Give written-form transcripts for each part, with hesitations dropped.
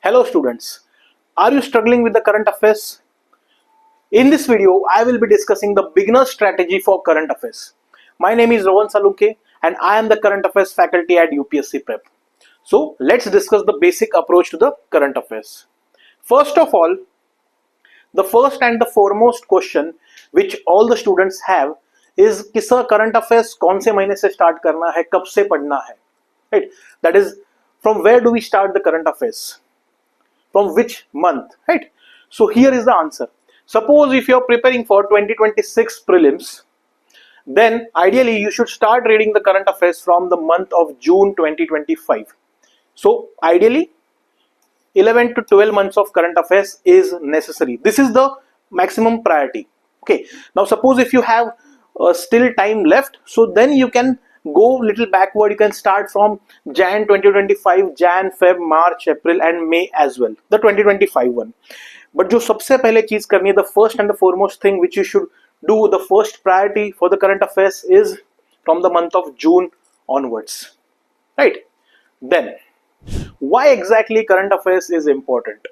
Hello students, are you struggling with the current affairs? In this video, I will be discussing the beginner strategy for current affairs. My name is Rohan Salunkhe and I am the current affairs faculty at UPSCprep. So let's discuss the basic approach to the current affairs. First of all, the first and the foremost question which all the students have is कि sir current affairs कौन से महीने से start करना है, कब से पढ़ना है, right? That is, from where do we start the current affairs? From which month, right? So here is the answer. Suppose if you are preparing for 2026 prelims, then ideally you should start reading the current affairs from the month of June 2025. So ideally 11 to 12 months of current affairs is necessary. This is the maximum priority. Okay, now suppose if you have still time left, so then you can go little backward. You can start from Jan 2025, Jan, Feb, March, April and May as well, the 2025 one. But जो सबसे पहले चीज करनी है, the first and the foremost thing which you should do, the first priority for the current affairs is from the month of June onwards, right? Then why exactly current affairs is important?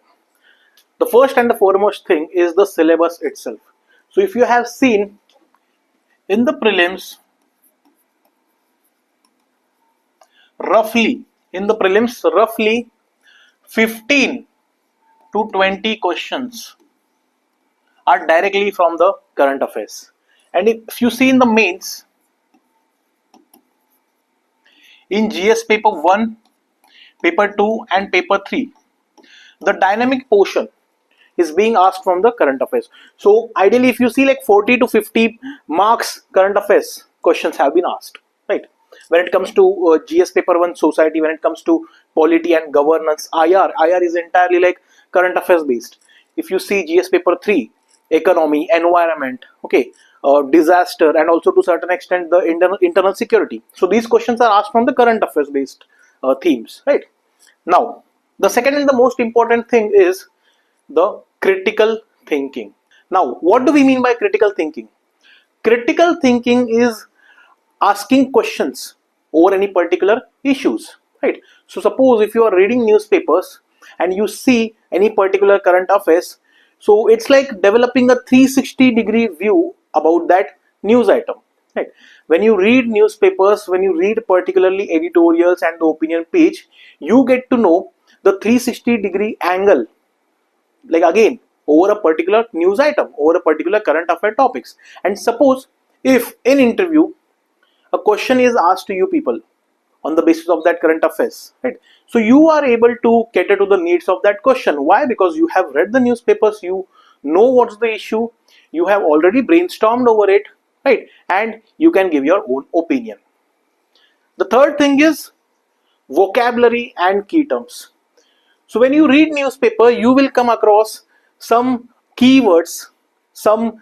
The first and the foremost thing is the syllabus itself. So if you have seen in the prelims, roughly 15 to 20 questions are directly from the current affairs. And if you see in the mains, in GS paper 1, paper 2 and paper 3, the dynamic portion is being asked from the current affairs. So ideally if you see like 40 to 50 marks current affairs questions have been asked, right? When it comes to GS paper 1 society, when it comes to polity and governance, IR is entirely like current affairs based. If you see GS paper 3, economy, environment, okay, disaster and also to certain extent the internal security. So these questions are asked from the current affairs based themes, right? Now the second and the most important thing is the critical thinking. Now what do we mean by critical thinking? Critical thinking is asking questions over any particular issues, right? So suppose if you are reading newspapers and you see any particular current affairs, so it's like developing a 360-degree view about that news item, right? When you read newspapers, when you read particularly editorials and the opinion page, you get to know the 360-degree angle, like again over a particular news item, over a particular current affair topics. And suppose if in interview a question is asked to you people on the basis of that current affairs, right? So you are able to cater to the needs of that question. Why? Because you have read the newspapers, you know what's the issue, you have already brainstormed over it, right? And you can give your own opinion. The third thing is vocabulary and key terms. So when you read newspaper, you will come across some keywords, some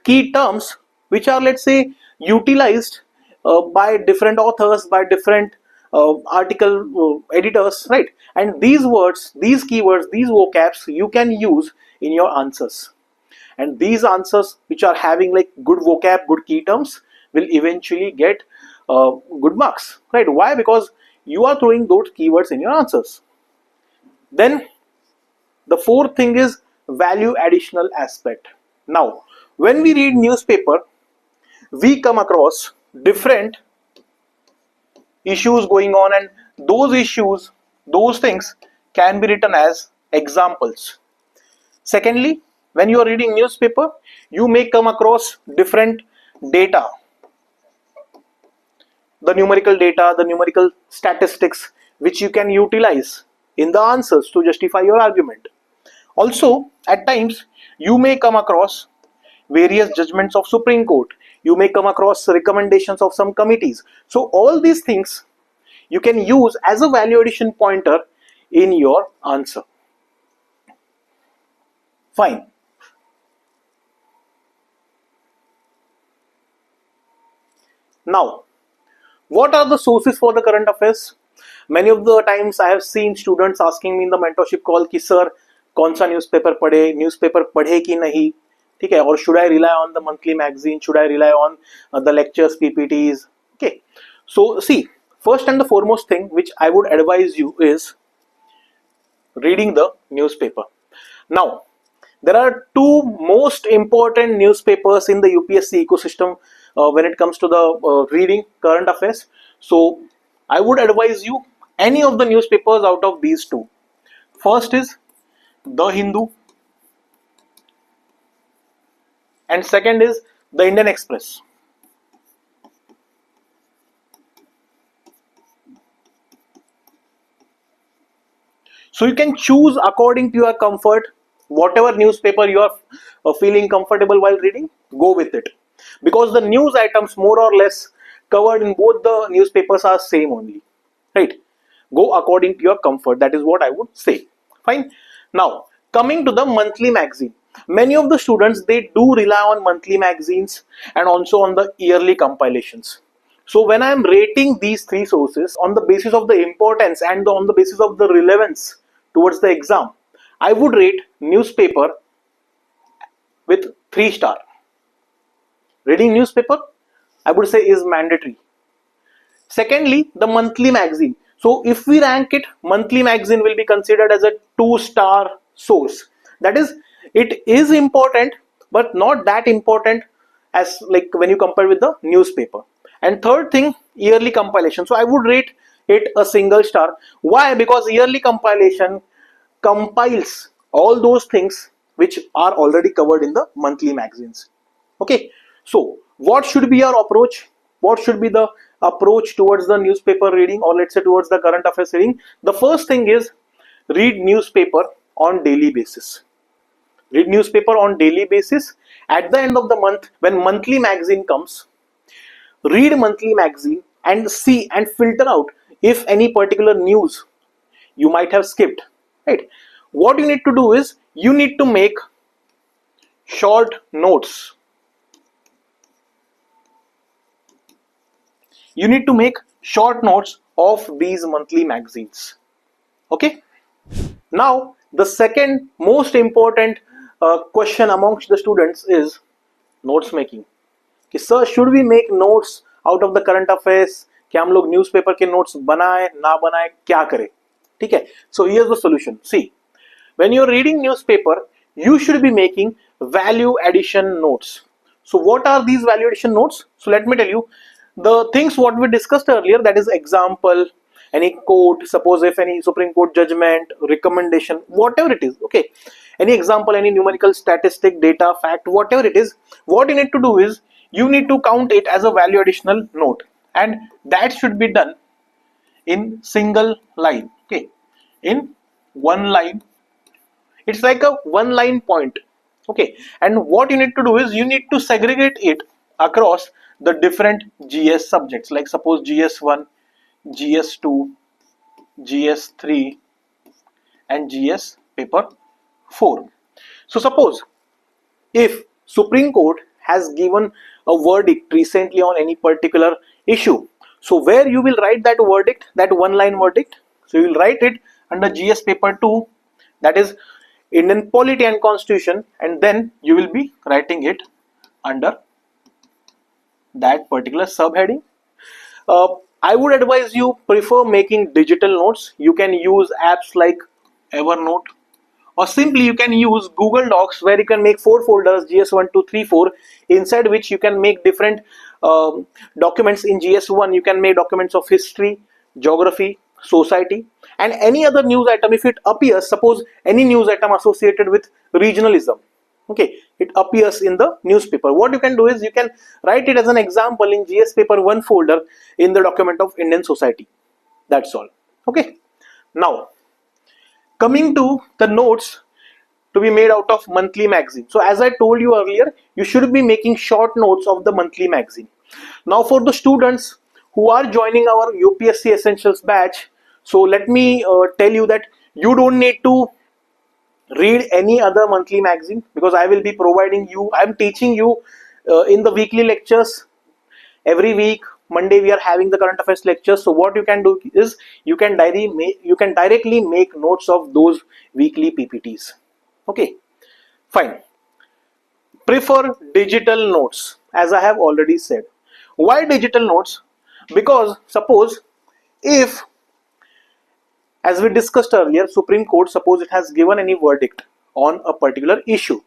key terms which are, let's say, utilized by different authors, by different article editors, right? And these words, these keywords, these vocabs you can use in your answers. And these answers which are having like good vocab, good key terms will eventually get good marks, right? Why? Because you are throwing those keywords in your answers. Then the fourth thing is value additional aspect. Now when we read newspaper, we come across different issues going on, and those issues, those things can be written as examples. Secondly, when you are reading newspaper, you may come across different data, the numerical data, the numerical statistics which you can utilize in the answers to justify your argument. Also at times you may come across various judgments of Supreme Court, you may come across recommendations of some committees. So all these things you can use as a value addition pointer in your answer. Fine. Now what are the sources for the current affairs? Many of the times I have seen students asking me in the mentorship call कि sir कौन सा newspaper पढ़े कि नहीं, ठीक है, or should I rely on the monthly magazine, should I rely on the lectures, PPTs? Okay, so see, first and the foremost thing which I would advise you is reading the newspaper. Now, there are two most important newspapers in the UPSC ecosystem when it comes to the reading current affairs. So, I would advise you any of the newspapers out of these two. First is The Hindu, and second is the Indian Express. So you can choose according to your comfort, whatever newspaper you are feeling comfortable while reading, go with it. Because the news items more or less covered in both the newspapers are same only, right? Go according to your comfort. That is what I would say. Fine. Now, coming to the monthly magazine. Many of the students, they do rely on monthly magazines and also on the yearly compilations. So when I am rating these three sources on the basis of the importance and on the basis of the relevance towards the exam, I would rate newspaper with 3 star. Reading newspaper, I would say, is mandatory. Secondly, the monthly magazine. So if we rank it, monthly magazine will be considered as a 2-star source. That is, it is important, but not that important as like when you compare with the newspaper. And third thing, yearly compilation. So I would rate it a single star. Why? Because yearly compilation compiles all those things which are already covered in the monthly magazines. Okay, so what should be your approach? What should be the approach towards the newspaper reading, or let's say towards the current affairs reading? The first thing is read newspaper on daily basis. Read newspaper on daily basis. At the end of the month, when monthly magazine comes, read monthly magazine and see and filter out if any particular news you might have skipped, right? What you need to do is you need to make short notes. You need to make short notes of these monthly magazines. Okay. Now, the second most important question amongst the students is notes making. कि sir should we make notes out of the current affairs, कि हम लोग newspaper के notes बनाए ना बनाए, क्या करें? ठीक है. So here is the solution. See, when you are reading newspaper, you should be making value addition notes. So what are these value addition notes? So let me tell you the things what we discussed earlier, that is example, any quote, suppose if any Supreme Court judgment, recommendation, whatever it is, okay, any example, any numerical statistic, data, fact, whatever it is, what you need to do is you need to count it as a value additional note, and that should be done in single line, okay, in one line. It's like a one line point, okay, and what you need to do is you need to segregate it across the different GS subjects, like suppose GS1, GS2, GS3 and GS paper 4. So suppose if Supreme Court has given a verdict recently on any particular issue, so where you will write that verdict, that one line verdict, so you will write it under GS paper 2, that is Indian polity and constitution, and then you will be writing it under that particular subheading. I would advise you prefer making digital notes. You can use apps like Evernote, or simply you can use Google Docs, where you can make 4 folders, GS1, 2, 3, 4, inside which you can make different documents. In GS1 you can make documents of history, geography, society, and any other news item. If it appears, suppose any news item associated with regionalism, okay, it appears in the newspaper, what you can do is you can write it as an example in GS paper 1 folder in the document of Indian society. That's all. Okay, now coming to the notes to be made out of monthly magazine. So as I told you earlier, you should be making short notes of the monthly magazine. Now for the students who are joining our UPSC Essentials batch, so let me tell you that you don't need to read any other monthly magazine, because I will be providing you, I am teaching you in the weekly lectures. Every week Monday we are having the current affairs lectures. So what you can do is you can directly make notes of those weekly PPTs. Okay, fine. Prefer digital notes, as I have already said. Why digital notes? Because suppose if as we discussed earlier, Supreme Court, suppose it has given any verdict on a particular issue.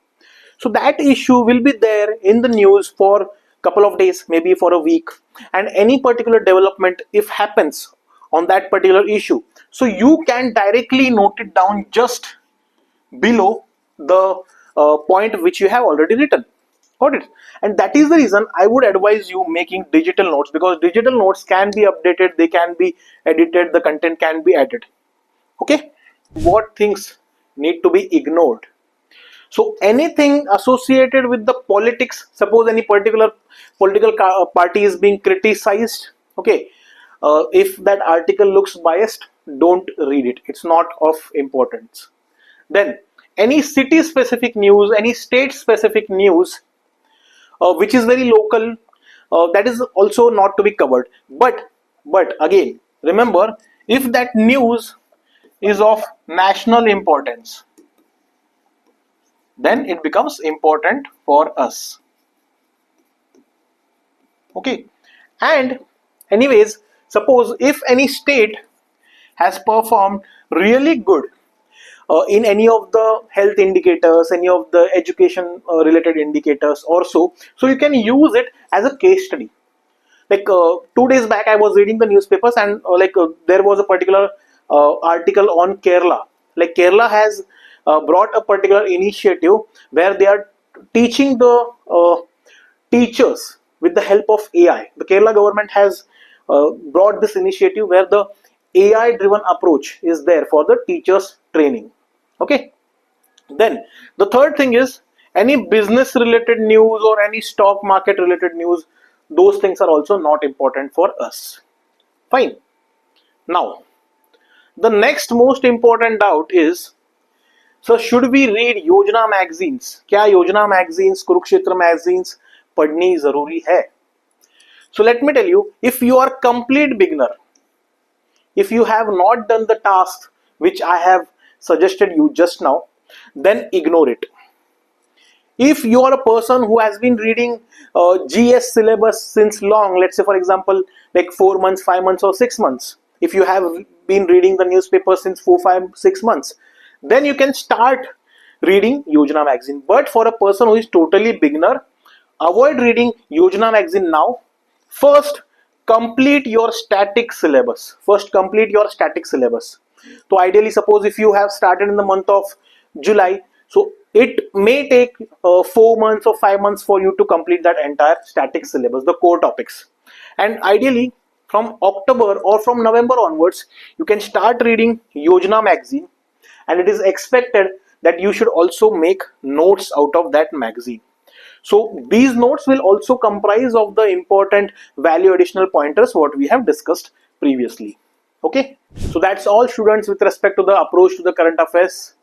So that issue will be there in the news for a couple of days, maybe for a week, and any particular development if happens on that particular issue, so you can directly note it down just below the point which you have already written. Got it? And that is the reason I would advise you making digital notes, because digital notes can be updated, they can be edited, the content can be added. Okay, what things need to be ignored? So anything associated with the politics, suppose any particular political party is being criticized, okay, if that article looks biased, don't read it, it's not of importance. Then any city specific news, any state specific news which is very local, that is also not to be covered. But again, remember, if that news is of national importance, then it becomes important for us. Okay, and anyways, suppose if any state has performed really good in any of the health indicators, any of the education related indicators or so you can use it as a case study. Like 2 days back I was reading the newspapers, and there was a particular article on Kerala. Like Kerala has brought a particular initiative where they are teaching the teachers with the help of AI. The Kerala government has brought this initiative where the AI driven approach is there for the teachers training. Okay, then the third thing is any business related news or any stock market related news, those things are also not important for us. Fine. Now the next most important doubt is, so should we read Yojna magazines? क्या Yojna magazines, Kurukshetra magazines पढ़नी जरूरी है? So let me tell you, if you are complete beginner, if you have not done the task which I have suggested you just now, then ignore it. If you are a person who has been reading GS syllabus since long, let's say for example like 4 months, 5 months or 6 months, if you have been reading the newspaper since 4, 5, 6 months, then you can start reading Yojna magazine. But for a person who is totally beginner, avoid reading Yojna magazine now. First complete your static syllabus. So ideally, suppose if you have started in the month of July, so it may take 4 months or 5 months for you to complete that entire static syllabus, the core topics. And ideally from October or from November onwards, you can start reading Yojna magazine, and it is expected that you should also make notes out of that magazine. So these notes will also comprise of the important value additional pointers what we have discussed previously. Okay, so that's all students with respect to the approach to the current affairs,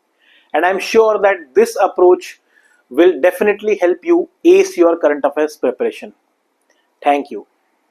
and I'm sure that this approach will definitely help you ace your current affairs preparation. Thank you.